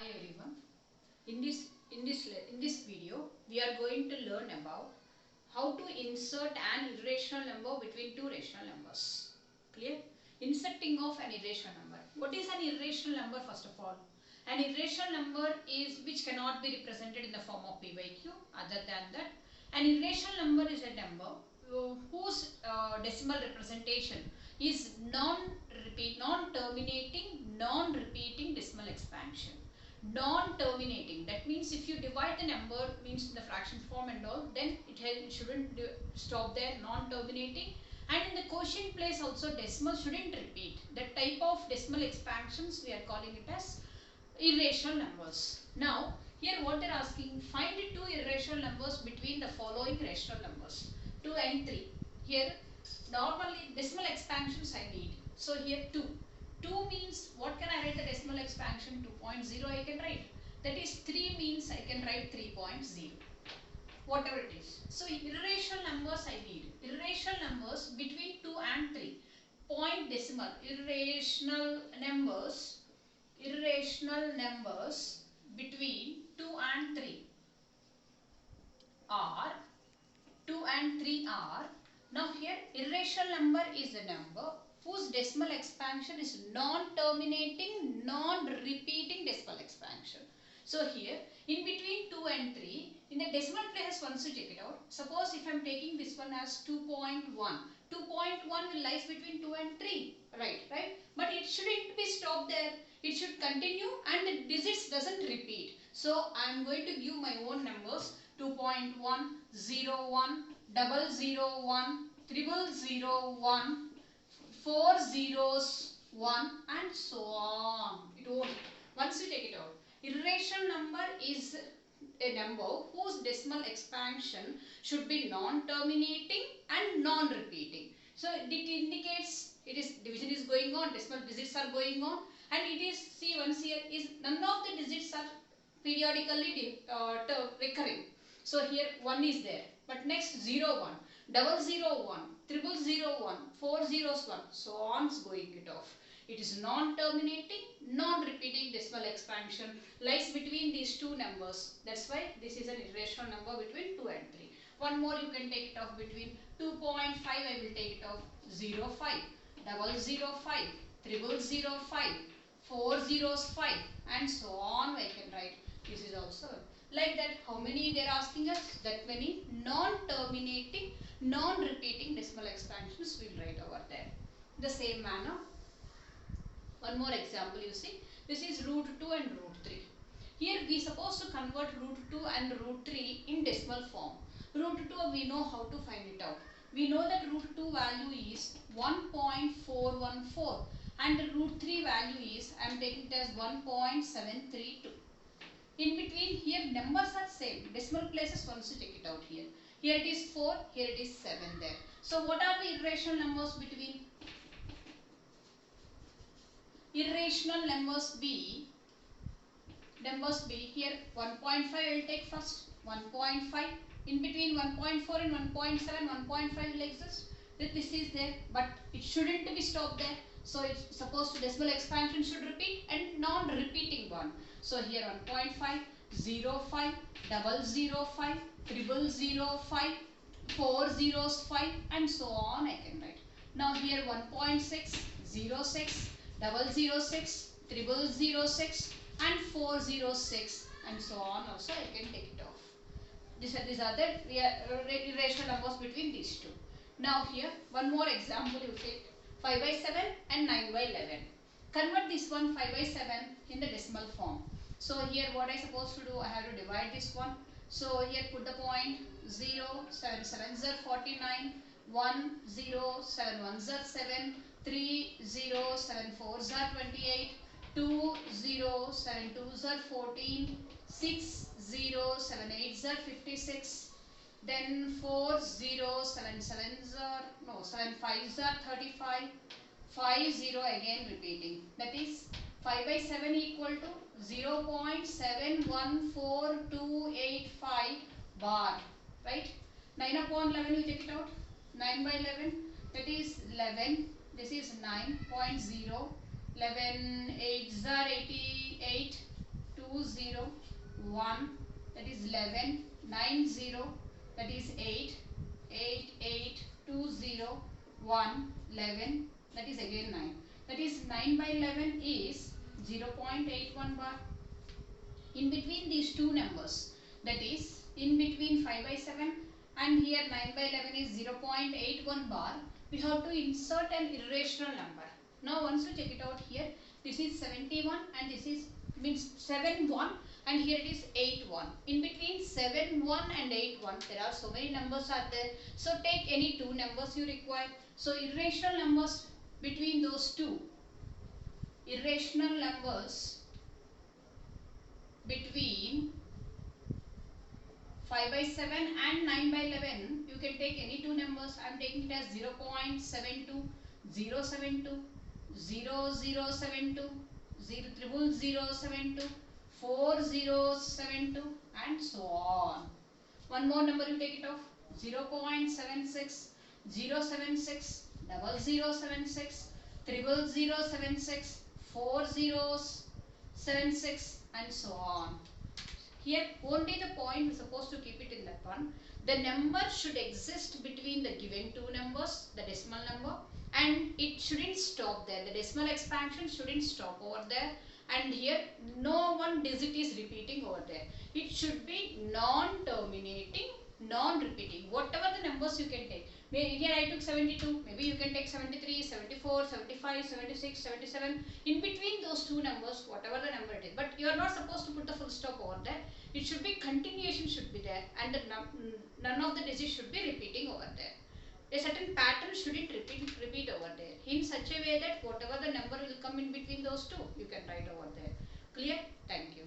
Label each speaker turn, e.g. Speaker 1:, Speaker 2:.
Speaker 1: Hi everyone. In this video, we are going to learn about how to insert an irrational number between two rational numbers. Clear? Inserting of an irrational number. What is an irrational number first of all? An irrational number is which cannot be represented in the form of p by q. Other than that, an irrational number is a number whose decimal representation is non-terminating, non-repeating decimal expansion. Non-terminating, that means if you divide the number means in the fraction form and all, then it shouldn't stop there. Non-terminating, and in the quotient place also decimal shouldn't repeat. That type of decimal expansions we are calling it as irrational numbers. Now here what they are asking, find two irrational numbers between the following rational numbers 2 and 3. Here normally decimal expansions I need. So here 2 means what can I write the decimal expansion? 2.0 I can write. That is 3 means I can write 3.0. Whatever it is. So irrational numbers I need. Irrational numbers between 2 and 3. Point decimal. Irrational numbers between 2 and 3 are 2 and 3 are. Now here irrational number is a number whose decimal expansion is non-terminating, non-repeating decimal expansion. So here in between 2 and 3, in the decimal place once you take it out, suppose if I am taking this one as 2.1, 2.1 will lies between 2 and 3, right? But it shouldn't be stopped there. It should continue and the digits doesn't repeat. So I am going to give my own numbers 2.1, 01, 001, 0001, 401 and so on. It won't. Once you take it out, irrational number is a number whose decimal expansion should be non-terminating and non-repeating. So it indicates it is division is going on, decimal digits are going on, and it is, see once here is none of the digits are periodically recurring. So here 1 is there, but next 01, 001, 0001, 401, so on is going it off. It is non-terminating, non-repeating decimal expansion lies between these two numbers. That's why this is an irrational number between 2 and 3. One more you can take it off between 2.5, I will take it off 05, 005, 0005, 405 and so on I can write. This is also like that. How many they are asking us? That many non-terminating, non-repeating decimal expansions we will write over there. The same manner. One more example you see. This is root 2 and root 3. Here we supposed to convert root 2 and root 3 in decimal form. Root 2 we know how to find it out. We know that root 2 value is 1.414 and the root 3 value is, I am taking it as 1.732. In between here numbers are same. Decimal places once you take it out here. Here it is 4, here it is 7 there. So what are the irrational numbers between? Irrational numbers be here 1.5 I will take first. 1.5 in between 1.4 and 1.7, 1.5 will exist. This is there, but it shouldn't be stopped there. So it's supposed to decimal expansion should repeat and non-repeating one. So here 1.5, 05, 005, 0005, 405 and so on I can write. Now here 1.6, 06, 006, 0006 and 406 and so on also I can take it off. These are the irrational numbers between these two. Now here one more example you take 5 by 7 and 9 by 11. Convert this one 5 by 7 in the decimal form. So here what I supposed to do, I have to divide this one. So here put the point 0, 7, 7 0, 49, 1, 0, 7, 1 0, 7, 3, 0, 7, 4 0, 28, 2, 0, 7, 2 0, 14, 6, 0, 7, 8 0, 56, then 4, 0, 7, 7 0, no, 7, 5 0, 35, 5, 0 again repeating. That is 5 by 7 equal to 0 0.714285 bar, right? 9 upon 11 you take it out. 9 by 11, that is 11. This is 9.0. 11 8 0 88, 2 1, that is 11, 9 0, that is 8, 8 8 2 0, 1 11, that is again 9. That is 9 by 11 is 0.81 bar. In between these two numbers, that is in between 5 by 7 and here 9 by 11 is 0.81 bar, we have to insert an irrational number. Now once you check it out here, this is 71 and this is means 7 1 and here it is 8 1. In between 7 1 and 8 1 there are so many numbers are there. So take any two numbers you require. So irrational numbers between those two. Irrational numbers between 5 by 7 and 9 by 11, you can take any two numbers. I am taking it as 0.72, 072, 0072, 00072, 4072 and so on. One more number you take it off. 0.76, 076, 0076, 00076, 4076 and so on. Here only the point is supposed to keep it in that one. The number should exist between the given two numbers, the decimal number, and it shouldn't stop there. The decimal expansion shouldn't stop over there. And here no one digit is repeating over there. It should be non-terminating, non-repeating. Whatever the numbers you can take. Here I took 72. Maybe you can take 73, 74, 75, 76, 77. In between those two numbers, whatever the number it is. But you are not supposed to put the full stop over there. It should be continuation should be there. And none of the digits should be repeating over there. A certain pattern shouldn't repeat over there. In such a way that whatever the number will come in between those two, you can write over there. Clear? Thank you.